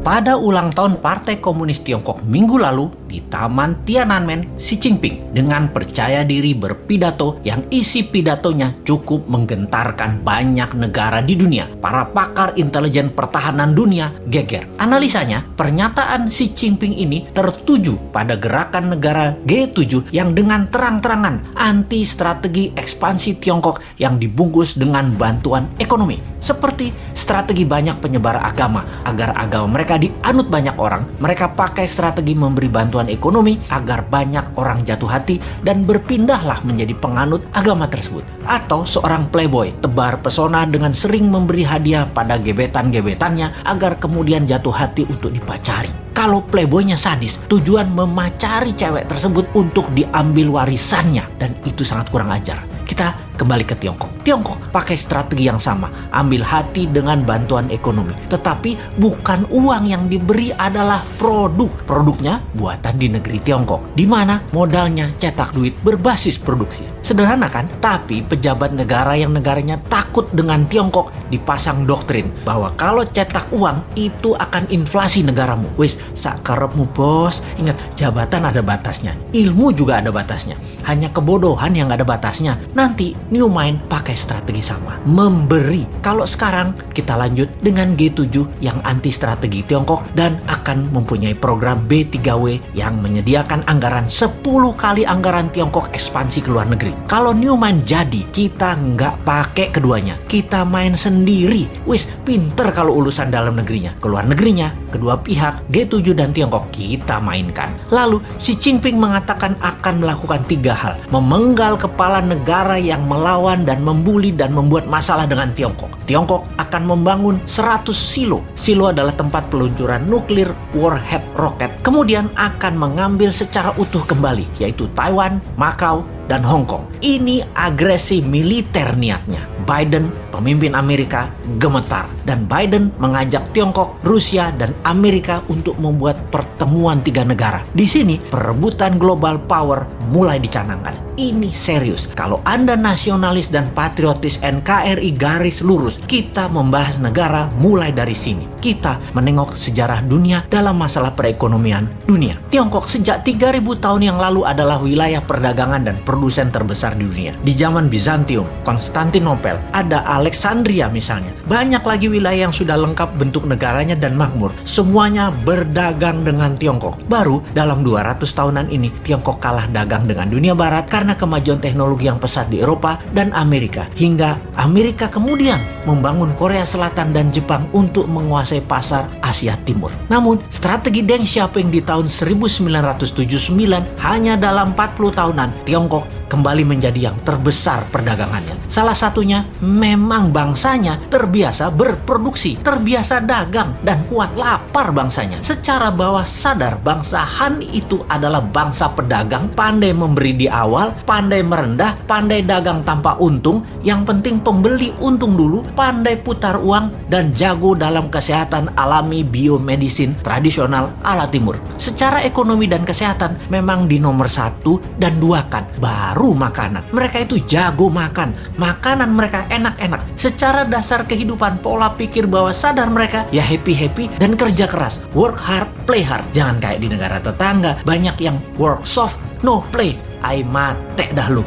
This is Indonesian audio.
pada ulang tahun Partai Komunis Tiongkok minggu lalu di Taman Tiananmen, Xi Jinping dengan percaya diri berpidato yang isi pidatonya cukup menggentarkan banyak negara di dunia. Para pakar intelijen pertahanan dunia geger. Analisanya, pernyataan Xi Jinping ini tertuju pada gerakan negara G7 yang dengan terang-terangan anti strategi ekspansi Tiongkok yang dibungkus dengan bantuan ekonomi. Seperti strategi banyak penyebar agama agar agama mereka dianut banyak orang, mereka pakai strategi memberi bantuan ekonomi agar banyak orang jatuh hati dan berpindahlah menjadi penganut agama tersebut. Atau seorang playboy tebar pesona dengan sering memberi hadiah pada gebetan-gebetannya agar kemudian jatuh hati untuk dipacari. Kalau playboynya sadis, tujuan memacari cewek tersebut untuk diambil warisannya, dan itu sangat kurang ajar. Kita kembali ke Tiongkok. Tiongkok pakai strategi yang sama, ambil hati dengan bantuan ekonomi. Tetapi bukan uang yang diberi adalah produk. Produknya buatan di negeri Tiongkok, di mana modalnya cetak duit berbasis produksi. Sederhana kan? Tapi pejabat negara yang negaranya takut dengan Tiongkok dipasang doktrin bahwa kalau cetak uang itu akan inflasi negaramu. Wis, sakarepmu bos. Ingat, jabatan ada batasnya, ilmu juga ada batasnya. Hanya kebodohan yang ada batasnya. Nanti New Mind pakai strategi sama, memberi. Kalau sekarang kita lanjut dengan G7 yang anti strategi Tiongkok dan akan mempunyai program B3W yang menyediakan anggaran 10 kali anggaran Tiongkok ekspansi ke luar negeri. Kalau New Mind jadi, kita nggak pakai keduanya, kita main sendiri. Wis, pinter kalau urusan dalam negerinya. Ke luar negerinya, kedua pihak G7 dan Tiongkok kita mainkan. Lalu Xi Jinping mengatakan akan melakukan 3 hal. Memenggal kepala negara yang melawan dan membuli dan membuat masalah dengan Tiongkok. Tiongkok akan membangun 100 silo. Silo adalah tempat peluncuran nuklir warhead roket. Kemudian akan mengambil secara utuh kembali, yaitu Taiwan, Macau, dan Hong Kong. Ini agresi militer niatnya. Biden, pemimpin Amerika, gemetar. Dan Biden mengajak Tiongkok, Rusia, dan Amerika untuk membuat pertemuan 3 negara. Di sini, perebutan global power mulai dicanangkan. Ini serius. Kalau Anda nasionalis dan patriotis NKRI garis lurus, kita membahas negara mulai dari sini. Kita menengok sejarah dunia dalam masalah perekonomian dunia. Tiongkok sejak 3000 tahun yang lalu adalah wilayah perdagangan dan produsen terbesar di dunia. Di zaman Bizantium, Konstantinopel, ada Alexandria misalnya. Banyak lagi wilayah yang sudah lengkap bentuk negaranya dan makmur. Semuanya berdagang dengan Tiongkok. Baru dalam 200 tahunan ini, Tiongkok kalah dagang dengan dunia barat karena kemajuan teknologi yang pesat di Eropa dan Amerika. Hingga Amerika kemudian membangun Korea Selatan dan Jepang untuk menguasai pasar Asia Timur. Namun, strategi Deng Xiaoping di tahun 1979 hanya dalam 40 tahunan, Tiongkok kembali menjadi yang terbesar perdagangannya. Salah satunya memang bangsanya terbiasa berproduksi, terbiasa dagang, dan kuat lapar bangsanya. Secara bawah sadar, bangsa Han itu adalah bangsa pedagang, pandai memberi di awal, pandai merendah, pandai dagang tanpa untung, yang penting pembeli untung dulu, pandai putar uang, dan jago dalam kesehatan alami biomedisin tradisional ala timur. Secara ekonomi dan kesehatan memang di nomor 1 dan 2 kan, baru makanan. Mereka itu jago makan. Makanan mereka enak-enak. Secara dasar kehidupan, pola pikir bawah sadar mereka ya happy-happy dan kerja keras. Work hard, play hard. Jangan kayak di negara tetangga, banyak yang work soft, no play. Ai mate dah lu.